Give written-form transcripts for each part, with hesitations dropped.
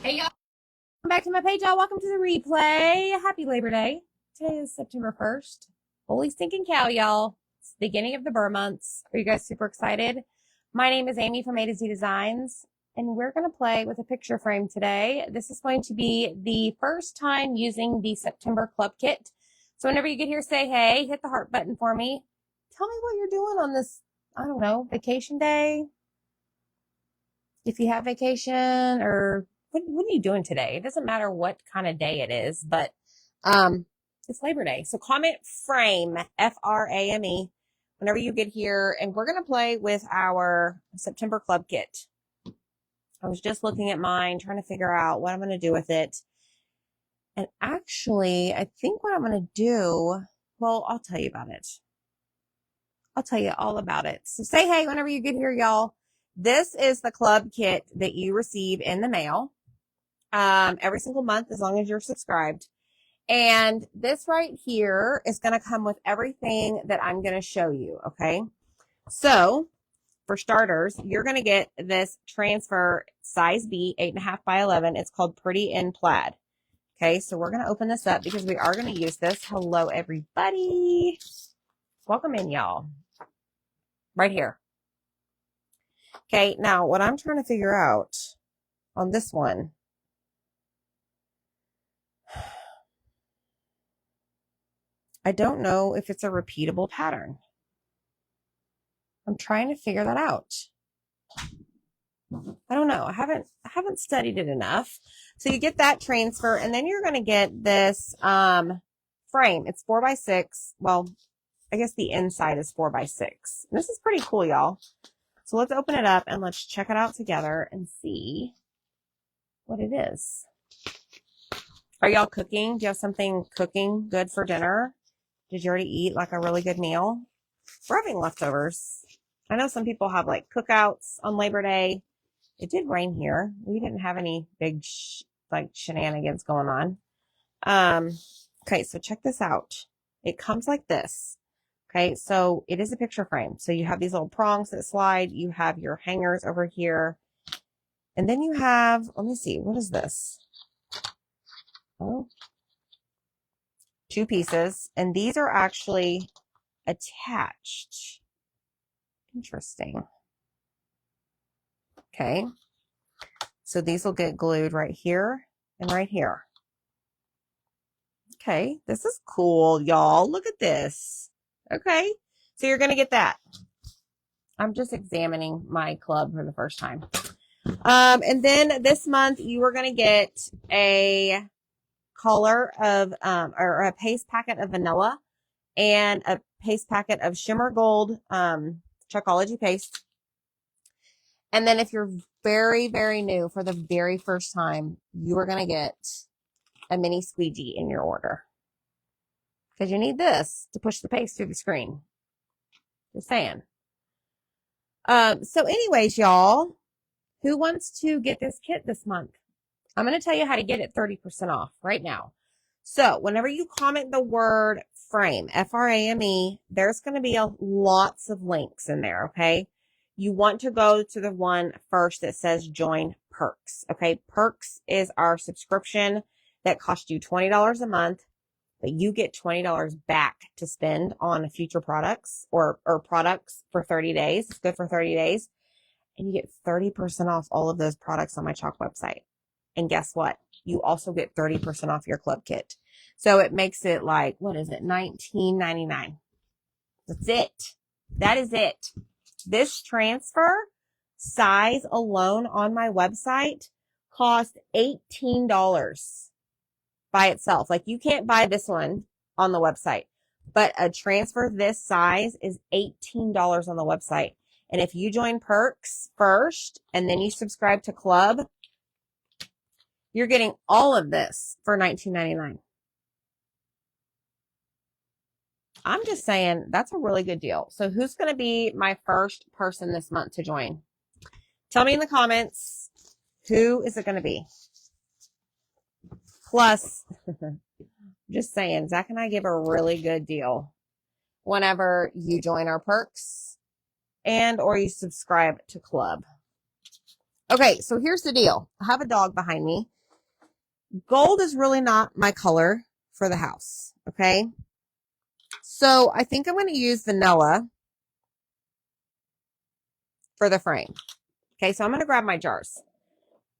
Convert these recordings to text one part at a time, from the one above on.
Hey y'all, welcome back to my page, y'all. Welcome to the replay. Happy Labor Day. Today is September 1st. Holy stinking cow, y'all. It's the beginning of the Burr months. Are you guys super excited? My name is Amy from A to Z Designs, and we're going to play with a picture frame today. This is going to be the first time using the September Club Kit. So whenever you get here, say hey, hit the heart button for me. Tell me what you're doing on this, I don't know, vacation day. If you have vacation, or what are you doing today? It doesn't matter what kind of day it is, but it's Labor Day. So comment frame, Frame, whenever you get here, and we're going to play with our September Club Kit. I was just looking at mine, trying to figure out what I'm going to do with it. And actually, I think what I'm going to do, well, I'll tell you about it. I'll tell you all about it. So say hey whenever you get here, y'all. This is the club kit that you receive in the mail every single month as long as you're subscribed. And this right here is going to come with everything that I'm going to show you, okay? So for starters, you're going to get this transfer size B, 8.5 by 11. It's called Pretty in Plaid. Okay, so we're going to open this up because we are going to use this. Hello, everybody. Welcome in, y'all. Right here. Okay, now what I'm trying to figure out on this one, I don't know if it's a repeatable pattern. I'm trying to figure that out. I don't know. I haven't studied it enough. So you get that transfer, and then you're going to get this frame. It's 4x6. Well, I guess the inside is 4x6. This is pretty cool, y'all. So let's open it up and let's check it out together and see what it is. Are y'all cooking? Do you have something cooking good for dinner? Did you already eat like a really good meal? We're having leftovers. I know some people have like cookouts on Labor Day. It did rain here. We didn't have any big shenanigans going on. Okay, so check this out. It comes like this. Okay, so it is a picture frame. So you have these little prongs that slide. You have your hangers over here. And then you have, let me see, what is this? Oh, 2 pieces. And these are actually attached. Interesting. Okay. So these will get glued right here and right here. Okay. This is cool, y'all. Look at this. Okay. So you're going to get that. I'm just examining my club for the first time. And then this month you are going to get a color of, or a paste packet of vanilla and a paste packet of shimmer gold, Chalkology paste. And then if you're very, very new for the very first time, you are going to get a mini squeegee in your order. Because you need this to push the paste through the screen. Just saying. So anyways, y'all, who wants to get this kit this month? I'm going to tell you how to get it 30% off right now. So whenever you comment the word frame, Frame, there's going to be lots of links in there, okay? You want to go to the one first that says join Perks, okay? Perks is our subscription that costs you $20 a month, but you get $20 back to spend on future products or products for 30 days. It's good for 30 days. And you get 30% off all of those products on my Chalk website. And guess what? You also get 30% off your club kit. So it makes it like, what is it? $19.99. That's it. That is it. This transfer size alone on my website cost $18 by itself. Like you can't buy this one on the website, but a transfer this size is $18 on the website. And if you join Perks first and then you subscribe to Club, you're getting all of this for $19.99. I'm just saying that's a really good deal. So who's going to be my first person this month to join? Tell me in the comments, who is it going to be? Plus, just saying, Zach and I give a really good deal whenever you join our Perks and or you subscribe to Club. Okay, so here's the deal. I have a dog behind me. gold is really not my color for the house. Okay. So I think I'm going to use vanilla for the frame. Okay. So I'm going to grab my jars.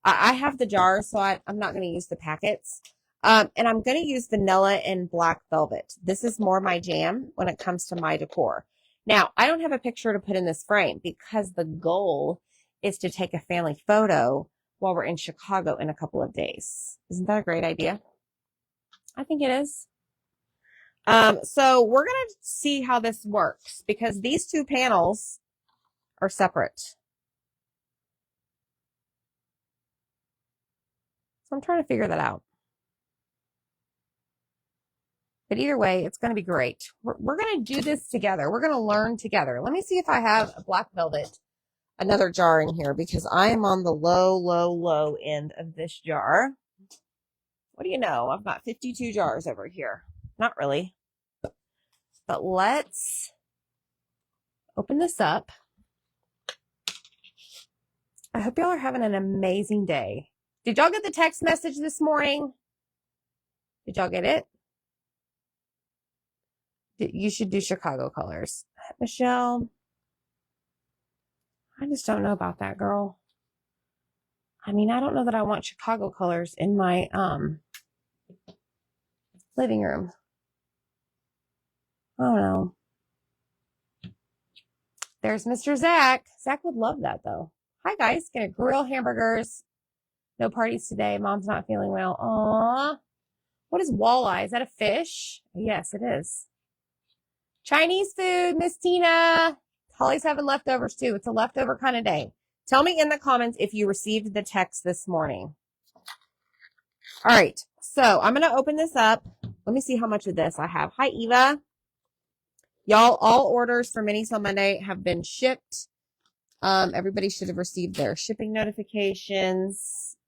I have the jars, so I'm not going to use the packets. And I'm going to use vanilla and black velvet. This is more my jam when it comes to my decor. Now, I don't have a picture to put in this frame because the goal is to take a family photo while we're in Chicago in a couple of days. Isn't that a great idea? I think it is. So we're going to see how this works because these two panels are separate. So I'm trying to figure that out. But either way, it's going to be great. We're going to do this together. We're going to learn together. Let me see if I have a black velvet, another jar in here because I am on the low end of this jar. What do you know? I've got 52 jars over here. Not really. But let's open this up. I hope y'all are having an amazing day. Did y'all get the text message this morning? Did y'all get it? You should do Chicago colors. Michelle, I just don't know about that, girl. I mean, I don't know that I want Chicago colors in my living room. I don't know. There's Mr. Zach. Zach would love that, though. Hi, guys. Gonna grill hamburgers. No parties today. Mom's not feeling well. Aww. What is walleye? Is that a fish? Yes, it is. Chinese food, Miss Tina. Holly's having leftovers, too. It's a leftover kind of day. Tell me in the comments if you received the text this morning. All right. So I'm going to open this up. Let me see how much of this I have. Hi, Eva. Y'all, all orders for Mini Sale Monday have been shipped. Everybody should have received their shipping notifications.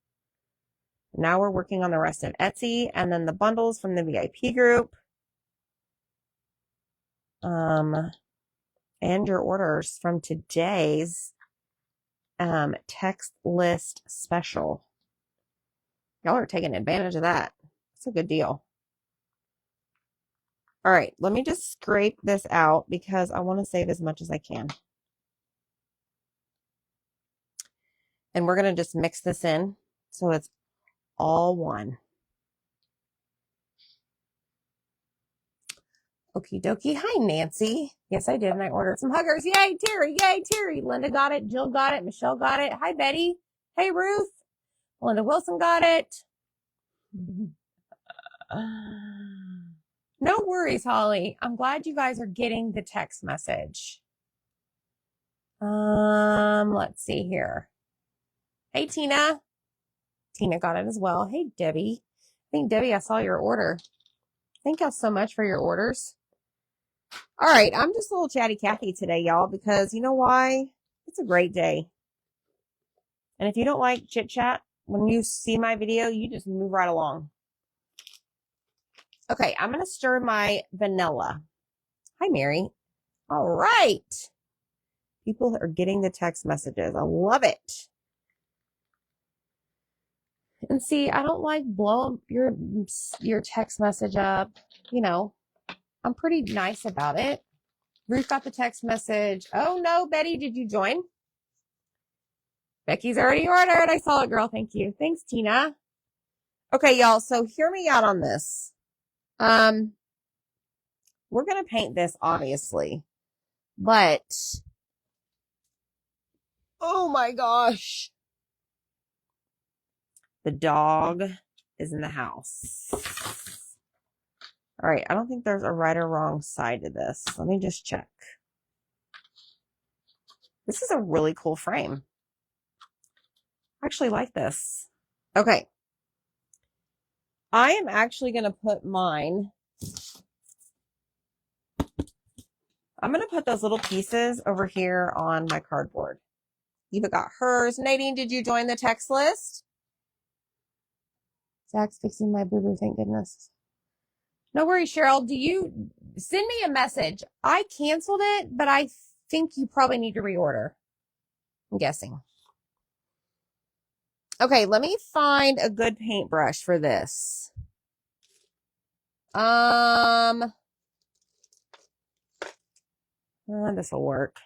Now we're working on the rest of Etsy and then the bundles from the VIP group. And your orders from today's text list special. Y'all are taking advantage of that. It's a good deal. All right, let me just scrape this out because I want to save as much as I can. And we're going to just mix this in so it's all one. Okie dokie. Hi, Nancy. Yes, I did, and I ordered some huggers. Yay, Terry. Yay, Terry. Linda got it. Jill got it. Michelle got it. Hi, Betty. Hey, Ruth. Melinda Wilson got it. No worries, Holly. I'm glad you guys are getting the text message. Let's see here. Hey, Tina. Tina got it as well. Hey, Debbie. I think, Debbie, I saw your order. Thank y'all so much for your orders. All right, I'm just a little chatty Cathy today, y'all, because you know why? It's a great day. And if you don't like chit chat, when you see my video, you just move right along. Okay, I'm going to stir my vanilla. Hi, Mary. All right. People are getting the text messages. I love it. And see, I don't like blowing your text message up. You know, I'm pretty nice about it. Ruth got the text message. Oh, no, Betty, did you join? Becky's already ordered. I saw it, girl. Thank you. Thanks, Tina. Okay, y'all. So hear me out on this. We're going to paint this, obviously. But, oh my gosh. The dog is in the house. All right. I don't think there's a right or wrong side to this. Let me just check. This is a really cool frame. I actually like this. Okay. I am actually going to put mine. I'm going to put those little pieces over here on my cardboard. Eva got hers. Nadine, did you join the text list? Zach's fixing my boo-boo, thank goodness. No worries, Cheryl. Do you send me a message? I canceled it, but I think you probably need to reorder. I'm guessing. Okay, let me find a good paintbrush for this. This will work.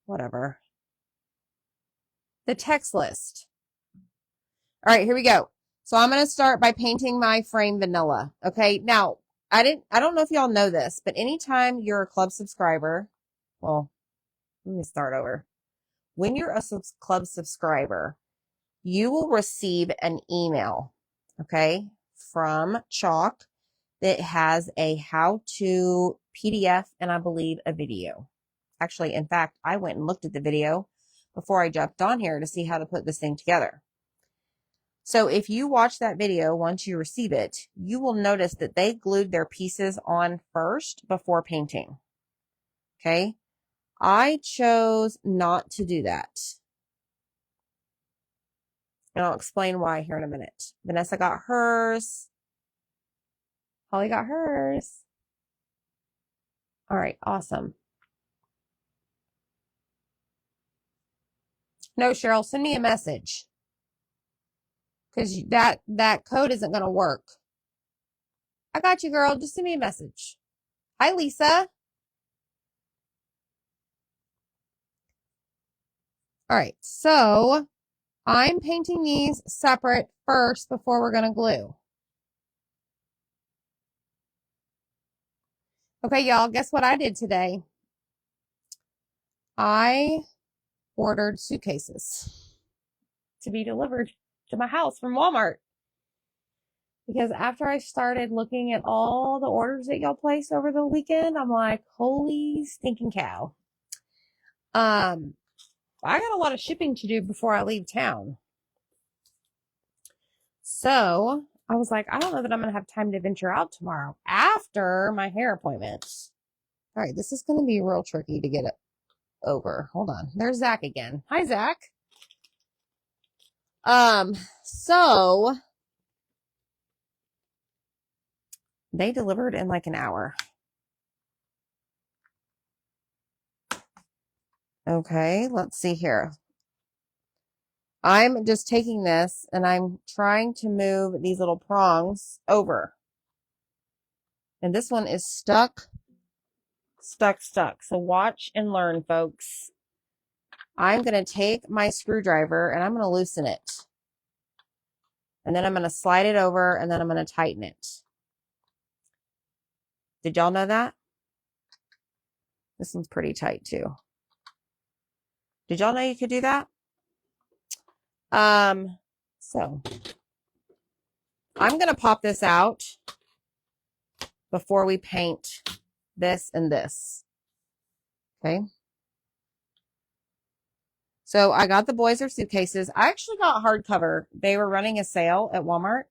Whatever. The text list. All right, here we go. So I'm going to start by painting my frame vanilla. Okay. Now, I don't know if y'all know this, but anytime you're a club subscriber, well, let me start over. When you're a club subscriber, you will receive an email, okay, from Chalk that has a how-to PDF and I believe a video. Actually, in fact, I went and looked at the video before I jumped on here to see how to put this thing together. So if you watch that video, once you receive it, you will notice that they glued their pieces on first before painting. Okay. I chose not to do that. And I'll explain why here in a minute. Vanessa got hers. Holly got hers. All right. Awesome. No, Cheryl, send me a message. Because that code isn't going to work. I got you, girl. Just send me a message. Hi, Lisa. All right. So I'm painting these separate first before we're going to glue. Okay, y'all, guess what I did today? I ordered suitcases to be delivered to my house from Walmart. Because after I started looking at all the orders that y'all placed over the weekend, I'm like, holy stinking cow. I got a lot of shipping to do before I leave town. So I was like, I don't know that I'm going to have time to venture out tomorrow after my hair appointment. All right, this is going to be real tricky to get it over. Hold on. There's Zach again. Hi, Zach. So they delivered in like an hour. Okay, let's see here. I'm just taking this and I'm trying to move these little prongs over. And this one is stuck. So watch and learn, folks. I'm going to take my screwdriver and I'm going to loosen it. And then I'm going to slide it over and then I'm going to tighten it. Did y'all know that? This one's pretty tight too. Did y'all know you could do that? So I'm going to pop this out before we paint this and this. Okay. So I got the boys their suitcases. I actually got hardcover. They were running a sale at Walmart.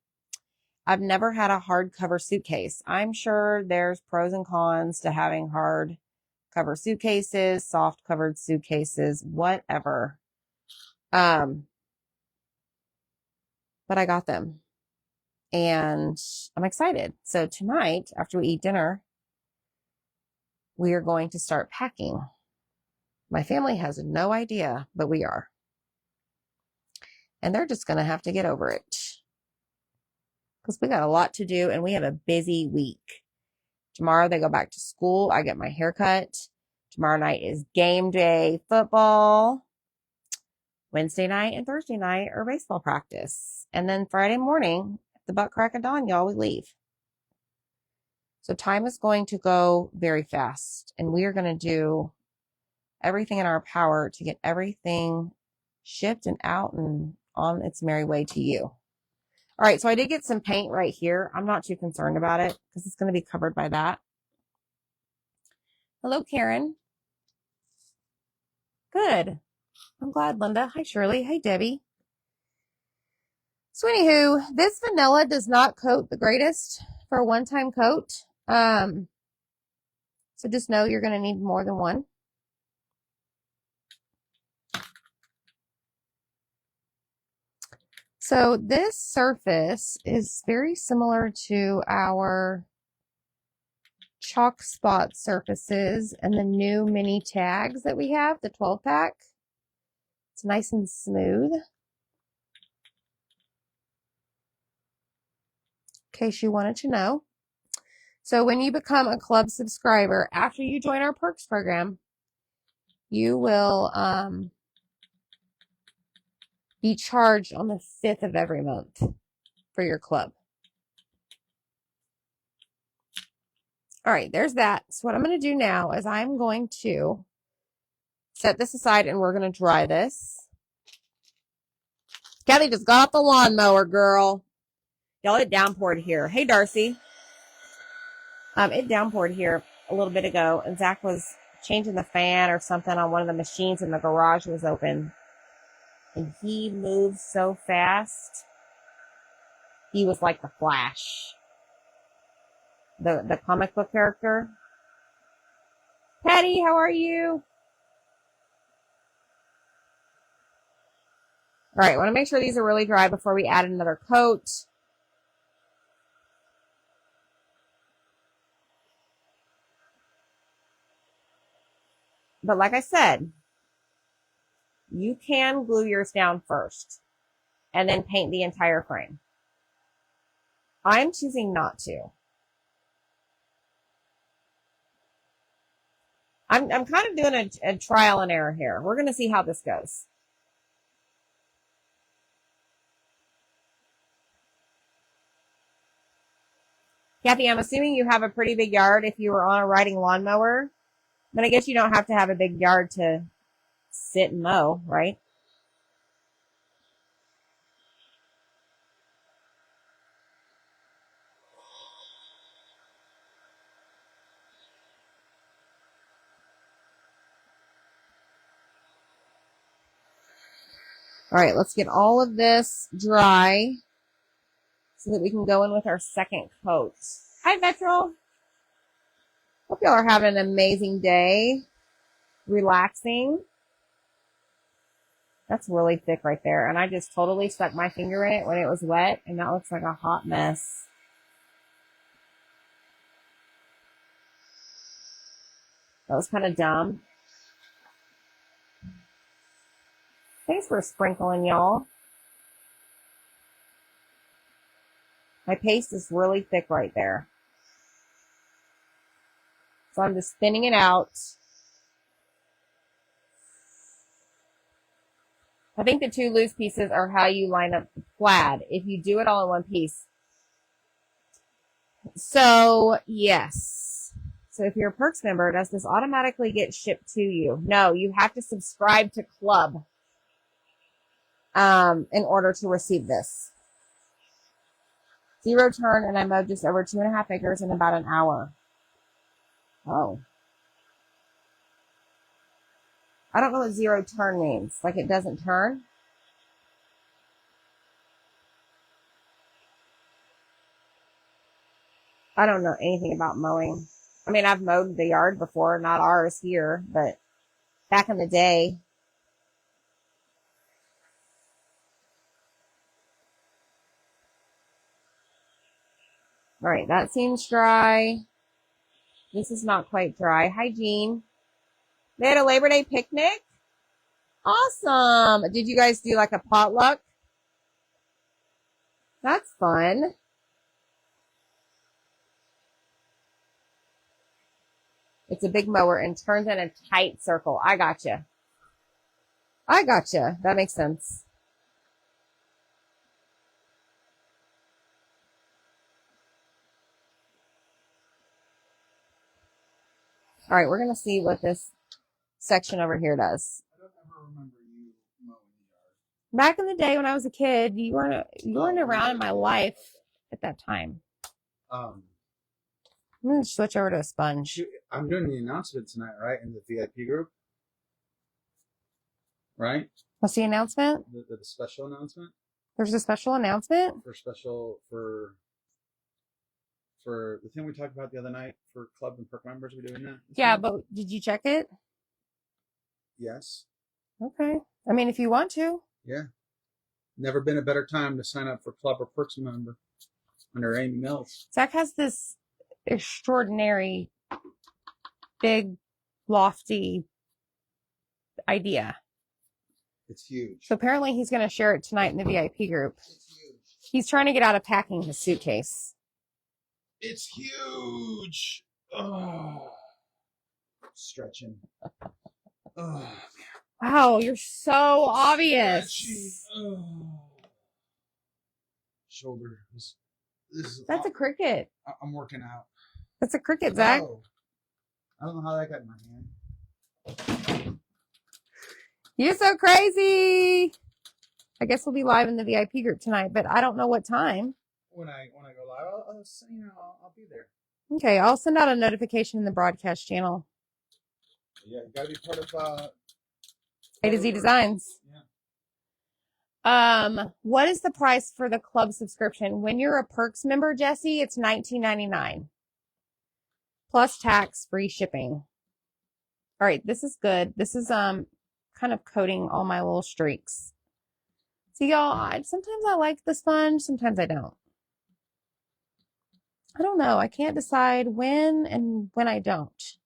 I've never had a hardcover suitcase. I'm sure there's pros and cons to having hardcover suitcases, soft covered suitcases, whatever. But I got them and I'm excited. So tonight, after we eat dinner, we are going to start packing. My family has no idea, but we are. And they're just going to have to get over it. Because we got a lot to do and we have a busy week. Tomorrow they go back to school. I get my hair cut. Tomorrow night is game day football. Wednesday night and Thursday night are baseball practice. And then Friday morning, at the butt crack of dawn, y'all, we leave. So time is going to go very fast. And we are going to do everything in our power to get everything shipped and out and on its merry way to you. All right, so I did get some paint right here. I'm not too concerned about it because it's going to be covered by that. Hello, Karen. Good. I'm glad, Linda. Hi, Shirley. Hey, Debbie. So anywho, this vanilla does not coat the greatest for a one-time coat. So just know you're going to need more than one. So this surface is very similar to our chalk spot surfaces and the new mini tags that we have, the 12 pack. It's nice and smooth. case you wanted to know. So when you become a club subscriber, after you join our perks program, you will be charged on the 5th of every month for your club. All right, there's that. So what I'm going to do now is I'm going to set this aside and we're going to dry this. Kathy just got off the lawnmower, girl. Y'all, it downpoured here. Hey, Darcy. It downpoured here a little bit ago, and Zach was changing the fan or something on one of the machines, and the garage was open. And he moved so fast. He was like the Flash. The comic book character. Patty, how are you? All right, want to make sure these are really dry before we add another coat. But like I said, you can glue yours down first and then paint the entire frame. I'm choosing not to. I'm kind of doing a trial and error here. We're going to see how this goes. Kathy, I'm assuming you have a pretty big yard if you were on a riding lawnmower. But I guess you don't have to have a big yard to sit and mow, right? All right, let's get all of this dry so that we can go in with our second coat. Hi, Metro. Hope y'all are having an amazing day. Relaxing. That's really thick right there. And I just totally stuck my finger in it when it was wet, and that looks like a hot mess. That was kind of dumb. Thanks for sprinkling, y'all. My paste is really thick right there. So I'm just thinning it out. I think the two loose pieces are how you line up the plaid if you do it all in one piece. So, yes. So if you're a Perks member, does this automatically get shipped to you? No, you have to subscribe to Club in order to receive this. 0 turn, and I mowed just over 2.5 acres in about an hour. Oh. I don't know what 0 turn means. Like it doesn't turn? I don't know anything about mowing. I mean, I've mowed the yard before, not ours here, but back in the day. All right, that seems dry. This is not quite dry. Hi, Jean. They had a Labor Day picnic? Awesome. Did you guys do like a potluck? That's fun. It's a big mower and turns in a tight circle. I gotcha. I gotcha. That makes sense. All right, we're going to see what this section over here does. I don't ever remember you mowing the yard. Back in the day when I was a kid, you weren't around in my life at that time. I'm going to switch over to a sponge. I'm doing the announcement tonight, right? In the VIP group. Right? What's the announcement? The special announcement? There's a special announcement? For the thing we talked about the other night for club and perk members, we doing that? Yeah, but did you check it? Yes. Okay. I mean, if you want to. Yeah. Never been a better time to sign up for club or perks member under Amy Mills. Zach has this extraordinary, big, lofty idea. It's huge. So apparently he's going to share it tonight in the VIP group. It's huge. He's trying to get out of packing his suitcase. It's huge. Oh, stretching. Oh, Wow, you're so stretchy. obvious. Oh. Shoulder. This is. That's a cricket. I'm working out. That's a cricket, Zach. No. I don't know how that got in my hand. You're so crazy. I guess we'll be live in the VIP group tonight, but I don't know what time. When I go live, I'll be there. Okay, I'll send out a notification in the broadcast channel. Yeah, you gotta be part of A to Z Designs. Yeah. What is the price for the club subscription? When you're a Perks member, Jesse, it's $19.99 plus tax, free shipping. All right, this is good. This is kind of coating all my little streaks. See, y'all, sometimes I like the sponge, sometimes I don't. I don't know. I can't decide when and when I don't.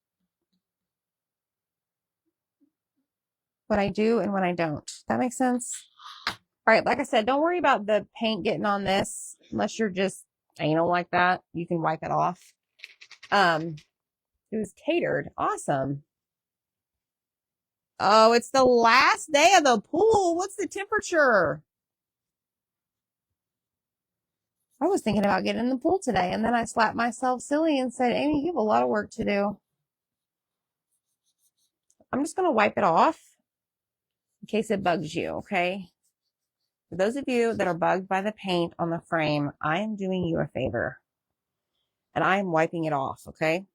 What I do and when I don't. That makes sense? All right, like I said, don't worry about the paint getting on this unless you're just anal like that. You can wipe it off. It was catered. Awesome. Oh, it's the last day of the pool. What's the temperature? I was thinking about getting in the pool today, and then I slapped myself silly and said, Amy, you have a lot of work to do. I'm just going to wipe it off in case it bugs you, okay? For those of you that are bugged by the paint on the frame, I am doing you a favor. And I am wiping it off, okay?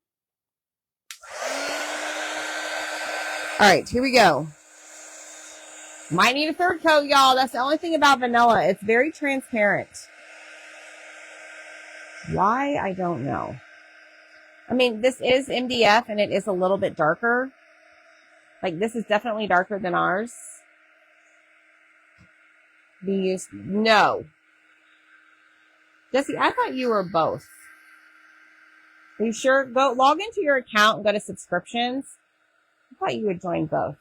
All right, here we go. Might need a third coat, y'all. That's the only thing about vanilla. It's very transparent. Why? I don't know. I mean, this is MDF and it is a little bit darker. Like, this is definitely darker than ours. No. Jesse, I thought you were both. Are you sure? Go log into your account and go to subscriptions. I thought you would join both.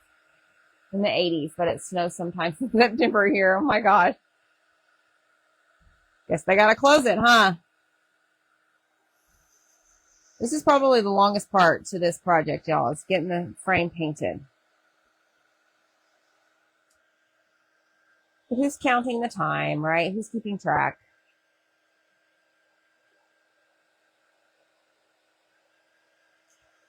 In the 80s, but it snows sometimes in September here. Oh my God. Guess they gotta close it, huh? This is probably the longest part to this project, y'all. It's getting the frame painted. But who's counting the time, right? Who's keeping track?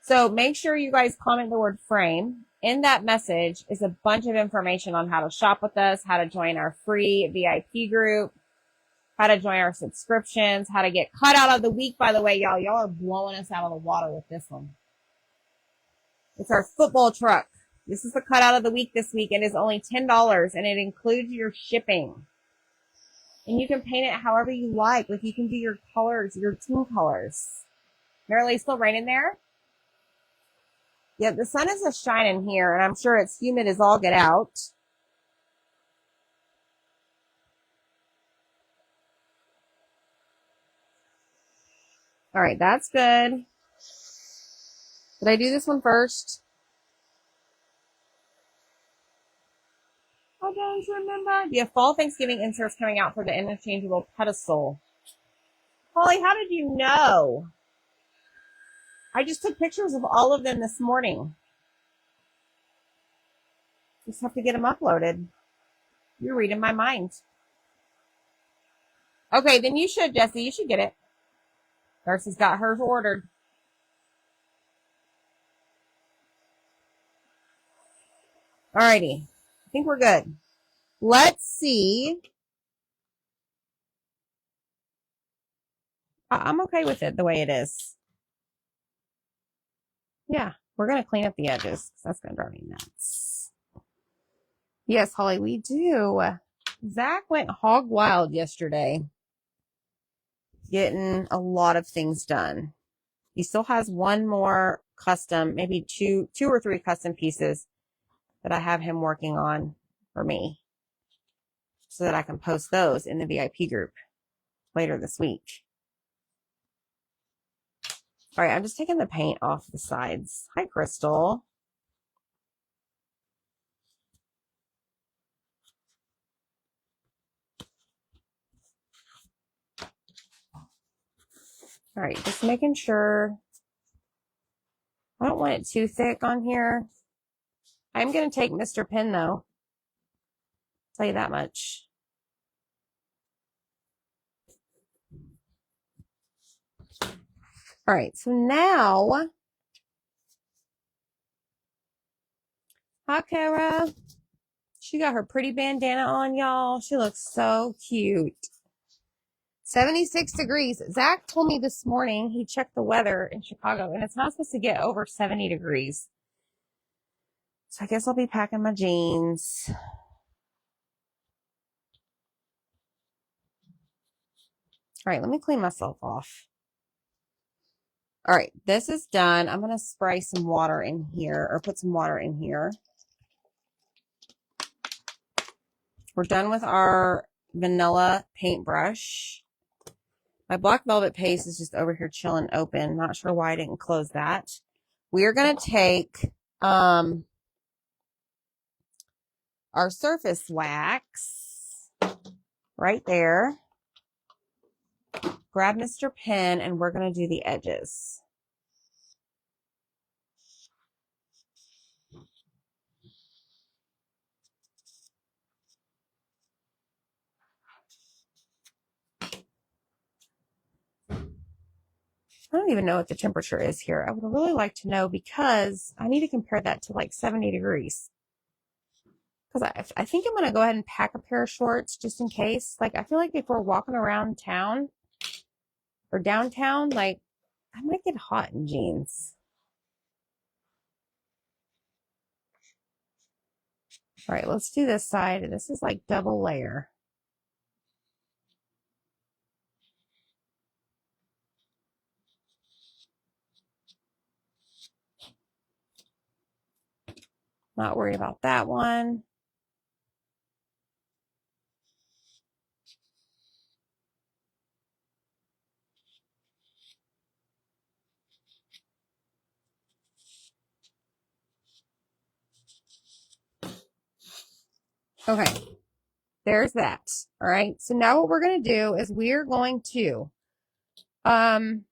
So make sure you guys comment the word frame. In that message is a bunch of information on how to shop with us, how to join our free VIP group, how to join our subscriptions, how to get cut out of the week. By the way, y'all are blowing us out of the water with this one. It's our football truck. This is the cut out of the week this week. It is only $10 and it includes your shipping. And you can paint it however you like. Like you can do your colors, your team colors. Marilee, still raining there? Yeah, the sun is just shining here and I'm sure it's humid as all get out. All right, that's good. Did I do this one first? I don't remember. We have fall Thanksgiving inserts coming out for the interchangeable pedestal. Holly, how did you know? I just took pictures of all of them this morning. Just have to get them uploaded. You're reading my mind. Okay, then you should, Jesse. You should get it. Darcy's got hers ordered. Alrighty. I think we're good. Let's see. I'm okay with it the way it is. Yeah, we're going to clean up the edges because that's going to drive me nuts. Yes, Holly, we do. Zach went hog wild yesterday, getting a lot of things done. He still has one more custom, maybe two or three custom pieces that I have him working on for me so that I can post those in the VIP group later this week. All right, I'm just taking the paint off the sides. Hi, Crystal. All right, just making sure. I don't want it too thick on here. I'm going to take Mr. Pen, though. I'll tell you that much. All right, so now, hi, Kara. She got her pretty bandana on, y'all. She looks so cute. 76 degrees. Zach told me this morning he checked the weather in Chicago, and it's not supposed to get over 70 degrees. So I guess I'll be packing my jeans. All right, let me clean myself off. All right, this is done. I'm going to spray some water in here, or put some water in here. We're done with our vanilla paintbrush. My black velvet paste is just over here chilling open. Not sure why I didn't close that. We are going to take our surface wax right there. Grab Mr. Pen, and we're going to do the edges. I don't even know what the temperature is here. I would really like to know because I need to compare that to like 70 degrees. Because I think I'm going to go ahead and pack a pair of shorts just in case. Like, I feel like if we're walking around town or downtown, like, I might get hot in jeans. All right, let's do this side. This is like double layer. Not worried about that one. Okay, there's that. All right, so now what we're going to do is we're going to, I'm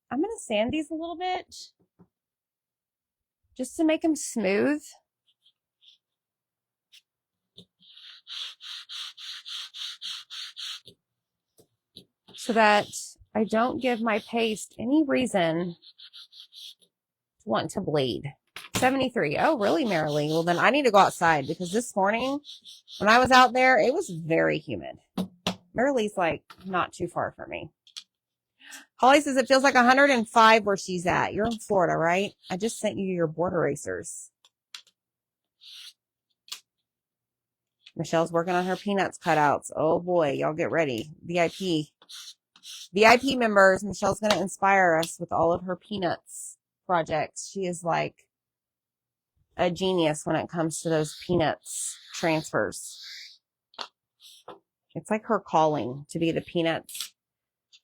going to sand these a little bit just to make them smooth. So that I don't give my paste any reason to want to bleed. 73. Oh, really, Marilee? Well, then I need to go outside because this morning when I was out there, it was very humid. Marilee's like not too far from me. Holly says it feels like 105 where she's at. You're in Florida, right? I just sent you your board erasers. Michelle's working on her peanuts cutouts. Oh boy, y'all get ready. VIP members, Michelle's going to inspire us with all of her peanuts projects. She is like a genius when it comes to those peanuts transfers. It's like her calling to be the peanuts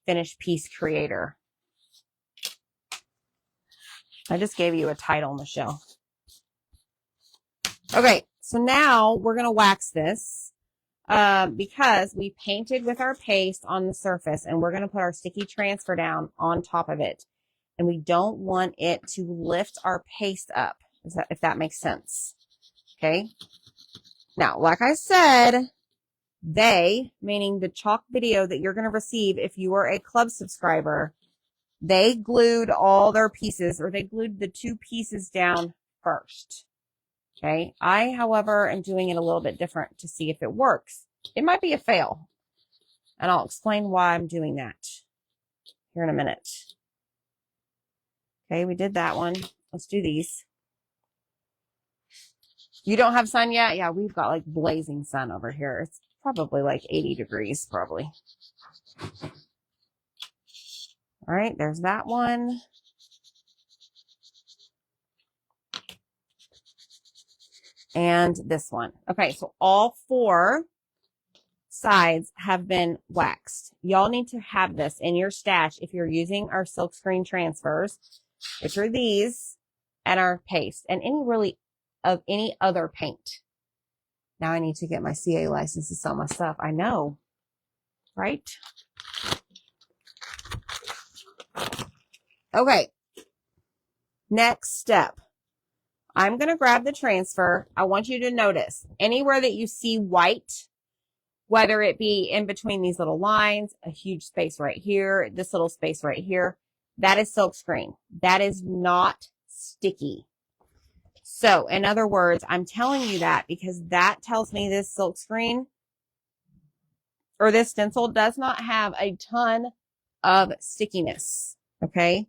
finished piece creator. I just gave you a title, Michelle. Okay, so now we're going to wax this because we painted with our paste on the surface, and we're going to put our sticky transfer down on top of it. And we don't want it to lift our paste up, if that makes sense. Okay. Now, like I said, they, meaning the chalk video that you're going to receive if you are a club subscriber, they glued all their pieces, or they glued the two pieces down first. Okay. I, however, am doing it a little bit different to see if it works. It might be a fail, and I'll explain why I'm doing that here in a minute. Okay, we did that one. Let's do these. You don't have sun yet? Yeah, we've got like blazing sun over here. It's probably like 80 degrees, probably. All right, there's that one. And this one. Okay, so all four sides have been waxed. Y'all need to have this in your stash if you're using our silkscreen transfers, which are these, and our paste, and any other paint. Now I need to get my CA license to sell my stuff. I know, right? Okay. Next step. I'm going to grab the transfer. I want you to notice anywhere that you see white, whether it be in between these little lines, a huge space right here, this little space right here, that is silk screen. That is not sticky. So in other words, I'm telling you that because that tells me this silk screen or this stencil does not have a ton of stickiness. Okay.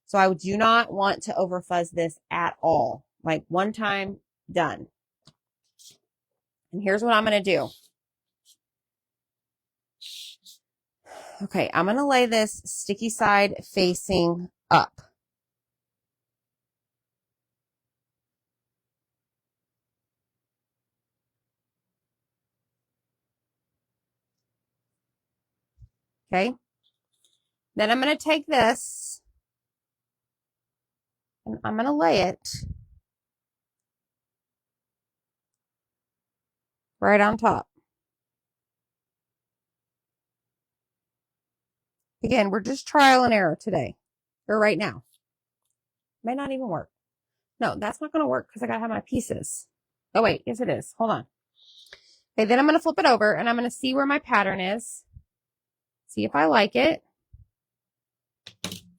So I do not want to overfuzz this at all. Like one time, done. And here's what I'm going to do. Okay, I'm going to lay this sticky side facing up. Okay. Then I'm going to take this and I'm going to lay it right on top. Again, we're just trial and error today or right now. May not even work. No, that's not going to work because I got to have my pieces. Oh, wait. Yes, it is. Hold on. Okay, then I'm going to flip it over and I'm going to see where my pattern is. See if I like it.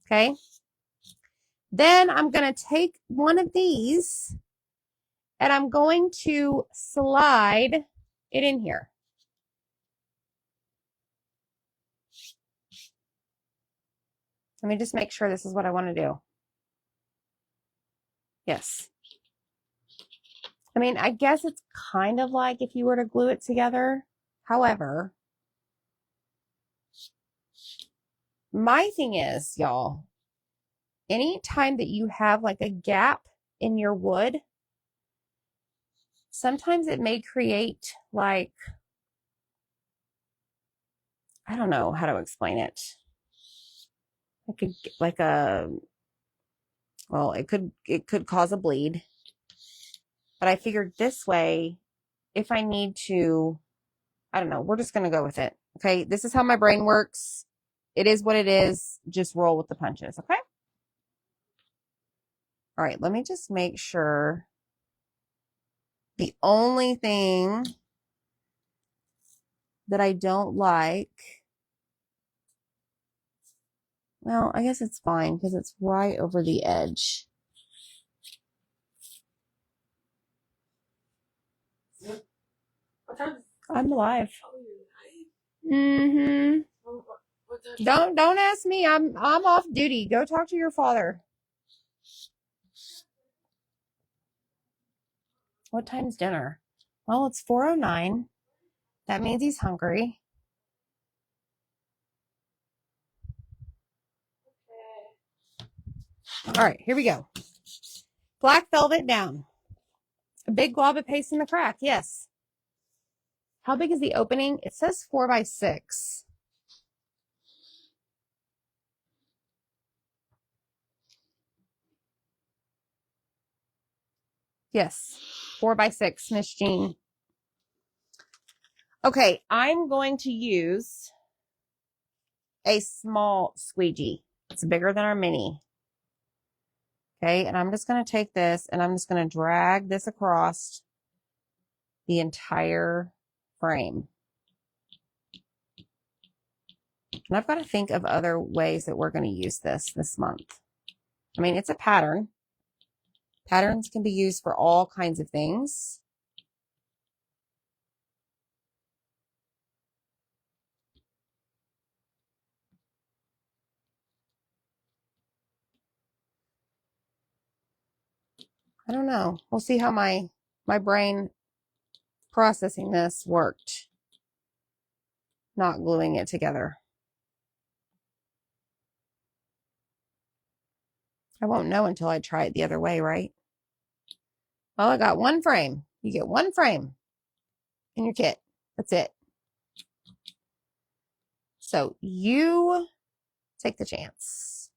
Okay. Then I'm going to take one of these and I'm going to slide it in here. Let me just make sure this is what I want to do. Yes. I mean, I guess it's kind of like if you were to glue it together. However, my thing is, y'all, anytime that you have like a gap in your wood, sometimes it may create like, I don't know how to explain it. Well, it could cause a bleed. But I figured this way, if I need to, I don't know, we're just going to go with it. Okay. This is how my brain works. It is what it is. Just roll with the punches. Okay. All right. Let me just make sure. The only thing that I don't like, well, I guess it's fine because it's right over the edge. What time? I'm alive. Oh, you're live? Mm-hmm. What time? Don't ask me. I'm off duty. Go talk to your father. What time's dinner? Well, it's 4:09. That means he's hungry. All right, here we go. Black velvet down. A big glob of paste in the crack. Yes. How big is the opening? It says 4 by 6. Yes. 4 by 6, Miss Jean. Okay, I'm going to use a small squeegee. It's bigger than our mini. Okay, and I'm just going to take this and I'm just going to drag this across the entire frame. And I've got to think of other ways that we're going to use this month. I mean, it's a pattern. Patterns can be used for all kinds of things. I don't know. We'll see how my brain processing this worked. Not gluing it together. I won't know until I try it the other way, right? Well, I got one frame. You get one frame in your kit. That's it. So you take the chance.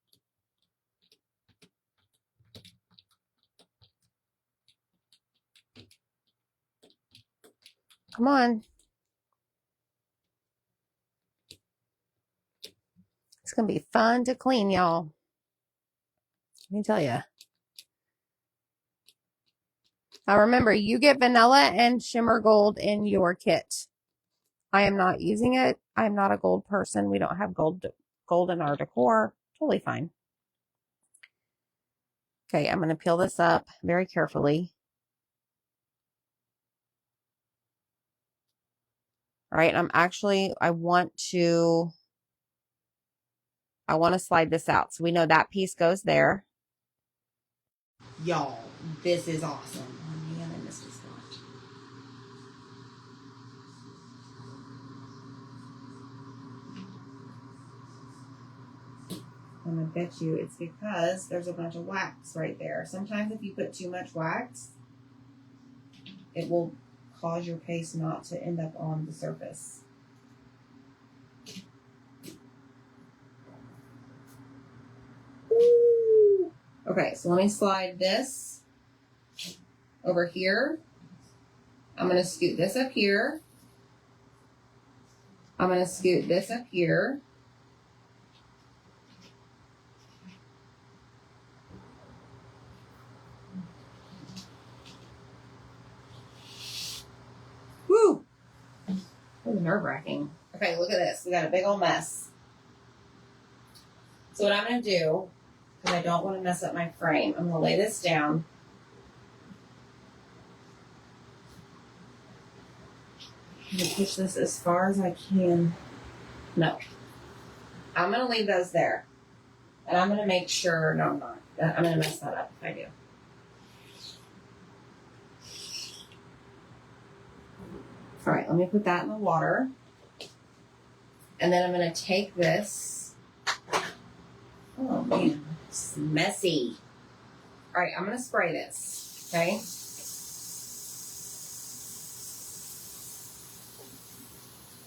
Come on. It's going to be fun to clean, y'all. Let me tell you. Now remember, you get vanilla and shimmer gold in your kit. I am not using it. I'm not a gold person. We don't have gold in our decor. Totally fine. Okay, I'm going to peel this up very carefully. All right, I want to slide this out. So we know that piece goes there. Y'all, this is awesome. Oh man, I missed a spot. And I bet you it's because there's a bunch of wax right there. Sometimes if you put too much wax, it will cause your paste not to end up on the surface. Ooh. Okay, so let me slide this over here. I'm going to scoot this up here. I'm going to scoot this up here. Woo! That was nerve-wracking. Okay, look at this. We got a big old mess. So what I'm going to do, because I don't want to mess up my frame, I'm going to lay this down. I'm going to push this as far as I can. No. I'm going to leave those there. And I'm going to make sure, no, I'm not. I'm going to mess that up if I do. All right, let me put that in the water. And then I'm going to take this. Oh, man, it's messy. All right, I'm going to spray this, okay?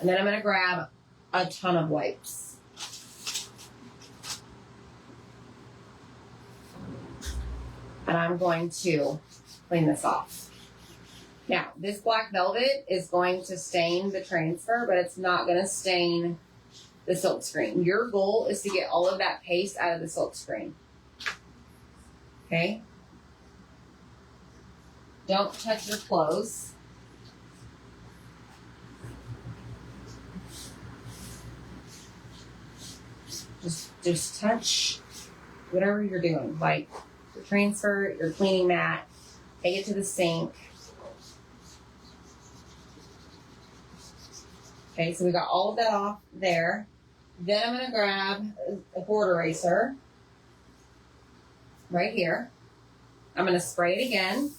And then I'm going to grab a ton of wipes. And I'm going to clean this off. Now, this black velvet is going to stain the transfer, but it's not going to stain the silk screen. Your goal is to get all of that paste out of the silk screen. Okay? Don't touch your clothes. Just touch whatever you're doing, like your transfer, your cleaning mat, take it to the sink. Okay, so we got all of that off there. Then I'm going to grab a board eraser right here. I'm going to spray it again.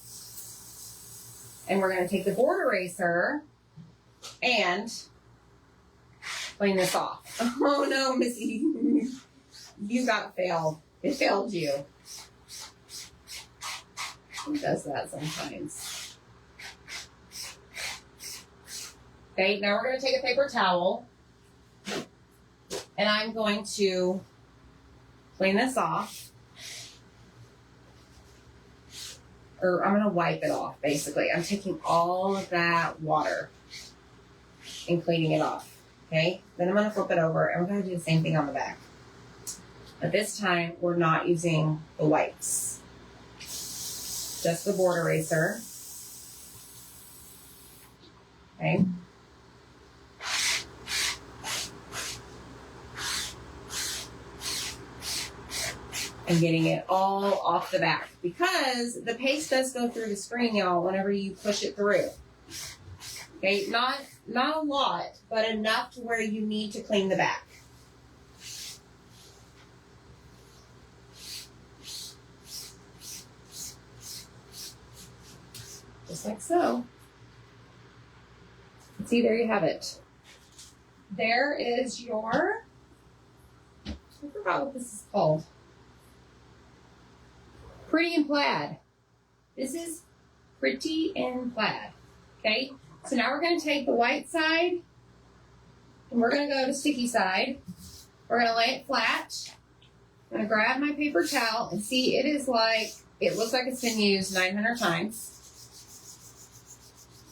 And we're going to take the board eraser and clean this off. Oh no, Missy. You got failed. It failed you. It does that sometimes. Okay, now we're going to take a paper towel and I'm going to clean this off. Or I'm going to wipe it off, basically. I'm taking all of that water and cleaning it off. Okay, then I'm going to flip it over and we're going to do the same thing on the back. But this time, we're not using the wipes. Just the board eraser. Okay. And getting it all off the back. Because the paste does go through the screen, y'all, whenever you push it through. Okay, not a lot, but enough to where you need to clean the back. Just like so. See, there you have it. There is your, I forgot what this is called. Pretty in Plaid. This is Pretty in Plaid. Okay, so now we're going to take the white side and we're going to go to sticky side. We're going to lay it flat. I'm going to grab my paper towel and see it looks like it's been used 900 times.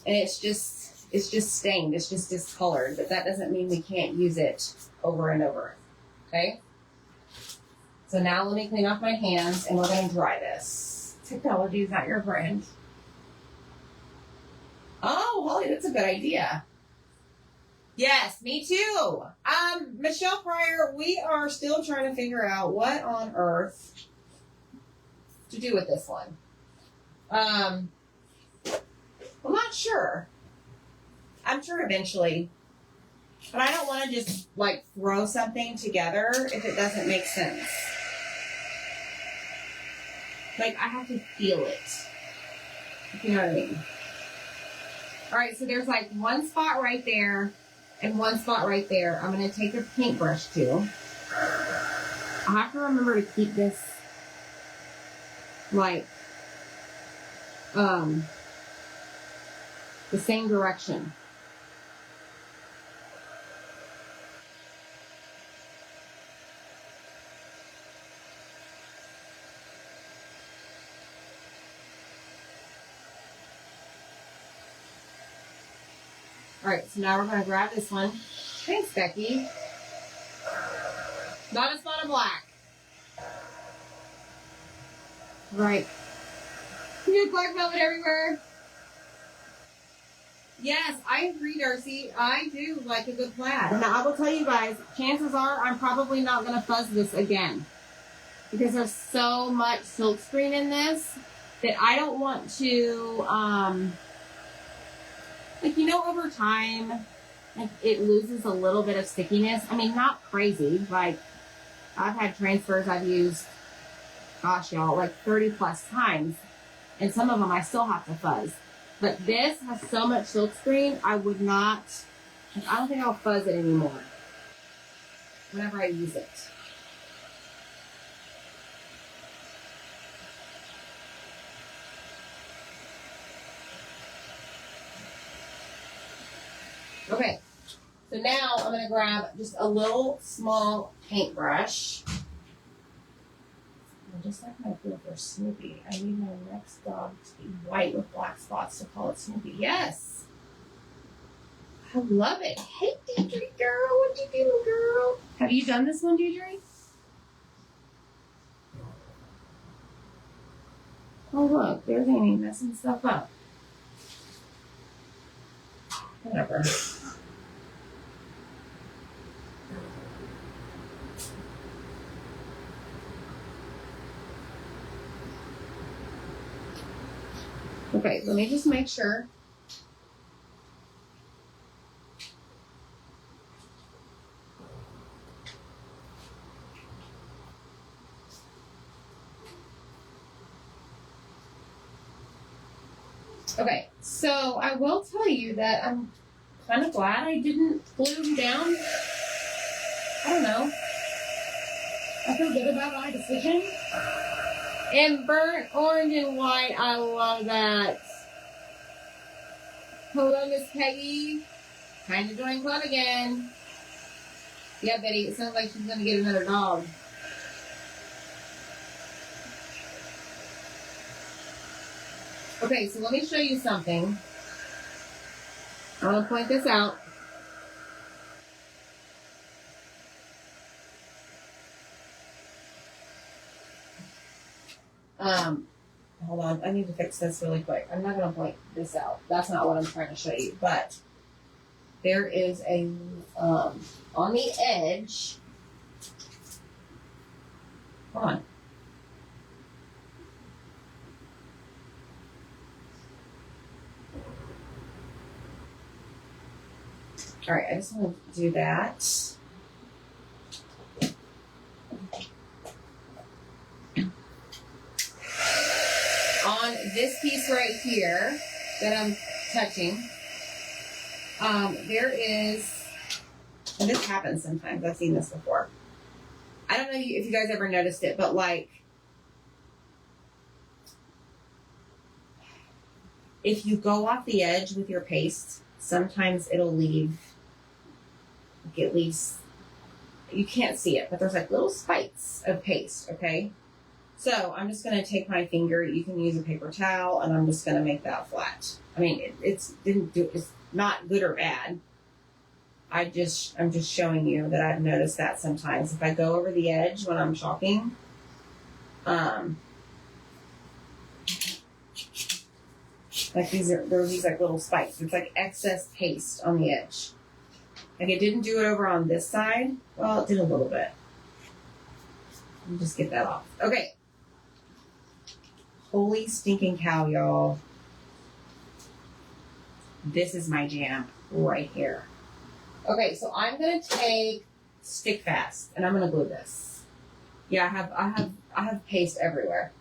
And it's just stained. It's just discolored. But that doesn't mean we can't use it over and over. Okay? So now let me clean off my hands and we're going to dry this. Technology is not your friend. Oh, Holly, that's a good idea. Yes, me too. Michelle Pryor, we are still trying to figure out what on earth to do with this one. I'm not sure. I'm sure eventually. But I don't want to just, like, throw something together if it doesn't make sense. Like, I have to feel it. If you know what I mean. Alright, so there's, like, one spot right there and one spot right there. I'm going to take a paintbrush, too. I have to remember to keep this, like, the same direction. Alright, so now we're going to grab this one. Thanks, Becky. Not a spot of black. Right. There's black velvet everywhere. Yes, I agree, Darcy. I do like a good plaid. Now, I will tell you guys, chances are I'm probably not going to fuzz this again. Because there's so much silkscreen in this that I don't want to, like, you know, over time, like, it loses a little bit of stickiness. I mean, not crazy. Like, I've had transfers I've used, gosh, y'all, like 30 plus times. And some of them I still have to fuzz. But this has so much silkscreen, I would not, I don't think I'll fuzz it anymore whenever I use it. Okay, so now I'm going to grab just a little small paintbrush. Just like my feel for Snoopy, I need my next dog to be white with black spots to call it Snoopy. Yes! I love it. Hey, Deidre girl, what you doing, girl? Have you done this one, Deidre? Oh, look, there's Amy messing stuff up. Whatever. Okay, let me just make sure. Okay, so I will tell you that I'm kind of glad I didn't glue them down. I don't know. I feel good about my decision. And burnt orange and white, I love that. Hello, Miss Peggy. Time to join club again. Yeah, Betty, it sounds like she's going to get another dog. Okay, so let me show you something. I want to point this out. Hold on. I need to fix this really quick. I'm not going to point this out. That's not what I'm trying to show you. But there is a, on the edge. Hold on. All right, I just want to do that. On this piece right here that I'm touching, there is, and this happens sometimes, I've seen this before. I don't know if you guys ever noticed it, but like, if you go off the edge with your paste, sometimes it'll leave, like it leaves, you can't see it, but there's like little spikes of paste, okay? So I'm just going to take my finger, you can use a paper towel, and I'm just going to make that flat. I mean, it's not good or bad. I'm just showing you that I've noticed that sometimes. If I go over the edge when I'm chalking, like there are these like little spikes. It's like excess paste on the edge. Like it didn't do it over on this side. Well, it did a little bit. Let me just get that off. Okay. Holy stinking cow, y'all. This is my jam right here. Okay, so I'm gonna take Stick Fast and I'm gonna glue this. Yeah, I have paste everywhere.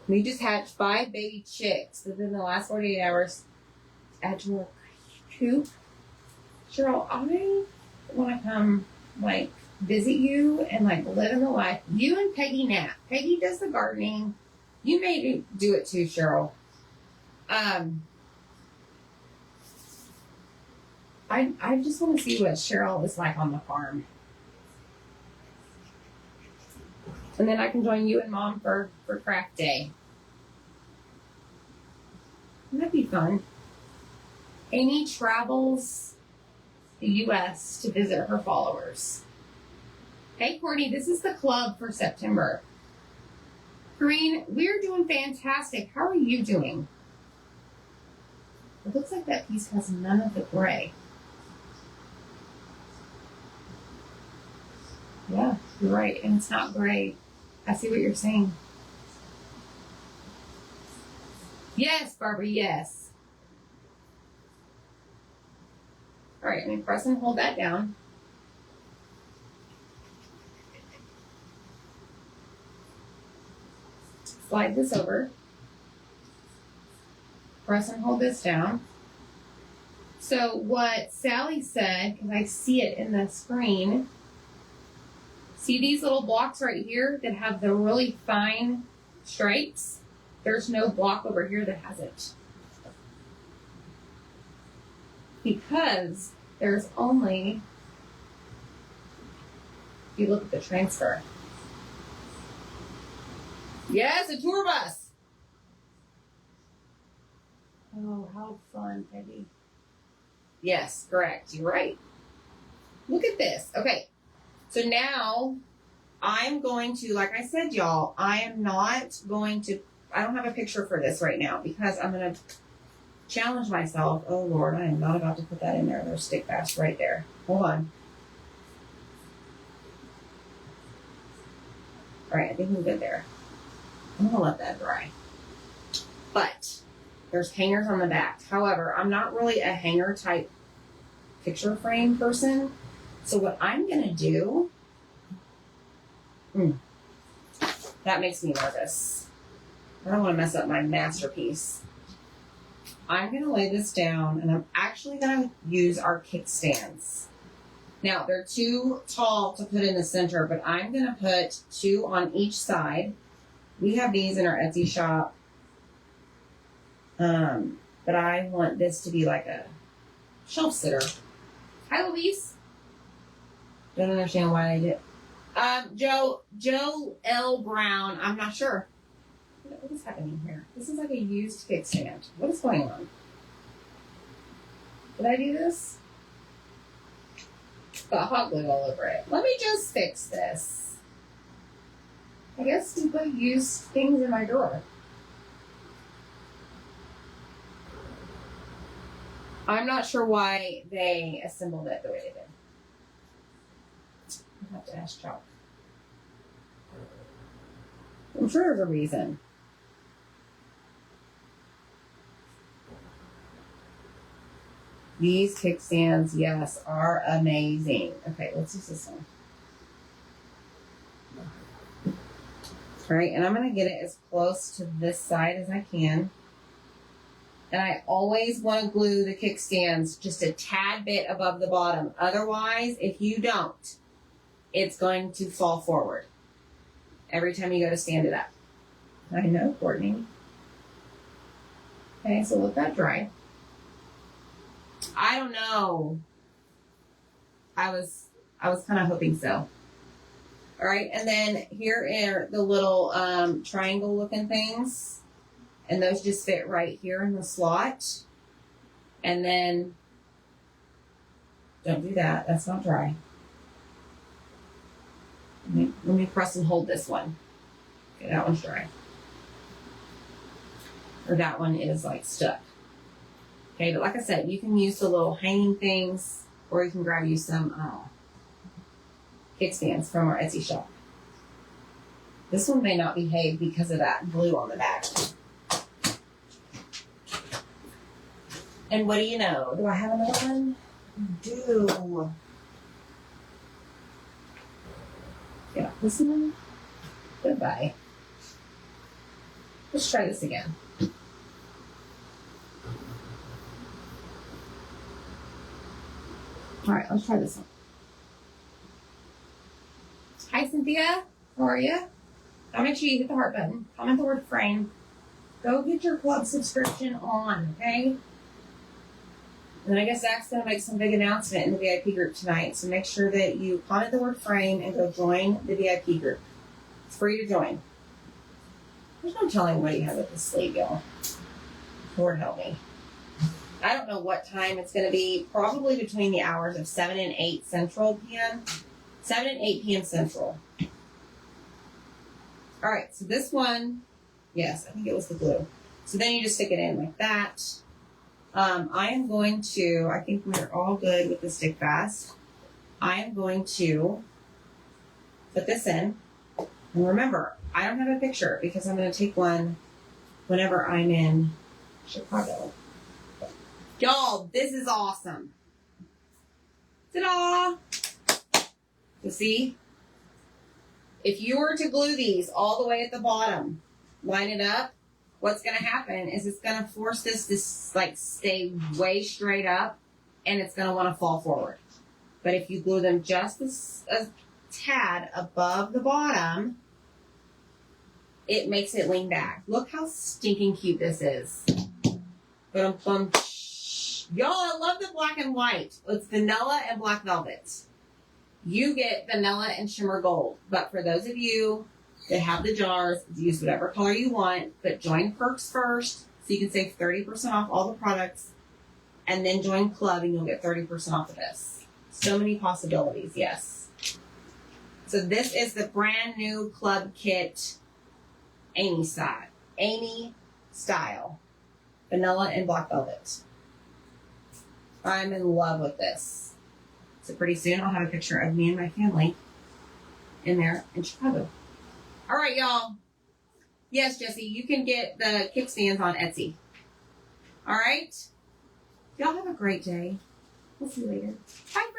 We just hatched 5 baby chicks within the last 48 hours at your coop. Cheryl, I want to come like visit you and like live in the life. You and Peggy Knapp. Peggy does the gardening. You may do it too, Cheryl. I just want to see what Cheryl is like on the farm. And then I can join you and Mom for craft day. That'd be fun. Amy travels the U.S. to visit her followers. Hey, Courtney, this is the club for September. Corrine, we're doing fantastic. How are you doing? It looks like that piece has none of the gray. Yeah, you're right. And it's not gray. I see what you're saying. Yes, Barbara, yes. All right, I'm going to press and hold that down. Slide this over. Press and hold this down. So what Sally said, because I see it in the screen, see these little blocks right here that have the really fine stripes? There's no block over here that has it. Because there's only, if you look at the transfer. Yes, a tour bus. Oh, how fun, Peggy. Yes, correct. You're right. Look at this. Okay. So now I'm going to, like I said, y'all, I am not going to, I don't have a picture for this right now because I'm going to challenge myself. Oh, Lord, I am not about to put that in there. There's Stick Fast right there. Hold on. All right, I think I'm good there. I'm going to let that dry. But there's hangers on the back. However, I'm not really a hanger type picture frame person. So what I'm going to do, that makes me nervous. I don't want to mess up my masterpiece. I'm going to lay this down and I'm actually going to use our kickstands. Now, they're too tall to put in the center, but I'm going to put 2 on each side. We have these in our Etsy shop. But I want this to be like a shelf sitter. Hi, Louise. Don't understand why I did. Joe L. Brown. I'm not sure. What is happening here? This is like a used kickstand. What is going on? Did I do this? Got hot glue all over it. Let me just fix this. I guess simply use things in my drawer. I'm not sure why they assembled it the way they did. I'll have to ask Chalk. I'm sure there's a reason. These kickstands, yes, are amazing. Okay, let's use this one. All right, and I'm going to get it as close to this side as I can. And I always want to glue the kickstands just a tad bit above the bottom. Otherwise, if you don't, it's going to fall forward every time you go to stand it up. I know, Courtney. Okay, so let that dry. I don't know. I was kind of hoping so. All right, and then here are the little triangle looking things. And those just fit right here in the slot. And then, don't do that. That's not dry. Let me press and hold this one. Okay, that one's dry. Or that one is like stuck. Okay, but like I said, you can use the little hanging things, or you can grab you some kickstands from our Etsy shop. This one may not behave because of that glue on the back. And what do you know? Do I have another one? I do. Yeah, this one. Goodbye. Let's try this again. All right, let's try this one. Hi, Cynthia. How are you? I'll make sure you hit the heart button. Comment the word frame. Go get your club subscription on, okay? And then I guess Zach's going to make some big announcement in the VIP group tonight. So make sure that you comment the word frame and go join the VIP group. It's free to join. There's no telling what you have with this sleeve, y'all. Lord help me. I don't know what time it's going to be. Probably between the hours of 7 and 8 Central p.m. 7 and 8 p.m. Central. All right, so this one, yes, I think it was the glue. So then you just stick it in like that. I am going to, I think we're all good with the stick fast. I am going to put this in. And remember, I don't have a picture because I'm going to take one whenever I'm in Chicago. Y'all, this is awesome. Ta-da! You see? If you were to glue these all the way at the bottom, line it up, what's going to happen is it's going to force this to like stay way straight up, and it's going to want to fall forward. But if you glue them just a tad above the bottom, it makes it lean back. Look how stinking cute this is. Boom. Y'all, I love the black and white. It's vanilla and black velvet. You get vanilla and shimmer gold. But for those of you that have the jars, use whatever color you want. But join Perks first so you can save 30% off all the products. And then join Club and you'll get 30% off of this. So many possibilities, yes. So this is the brand new Club Kit Amy style. Amy style. Vanilla and black velvet. I'm in love with this. So pretty soon I'll have a picture of me and my family in there in Chicago. All right, y'all. Yes, Jesse, you can get the kickstands on Etsy. All right? Y'all have a great day. We'll see you later. Bye.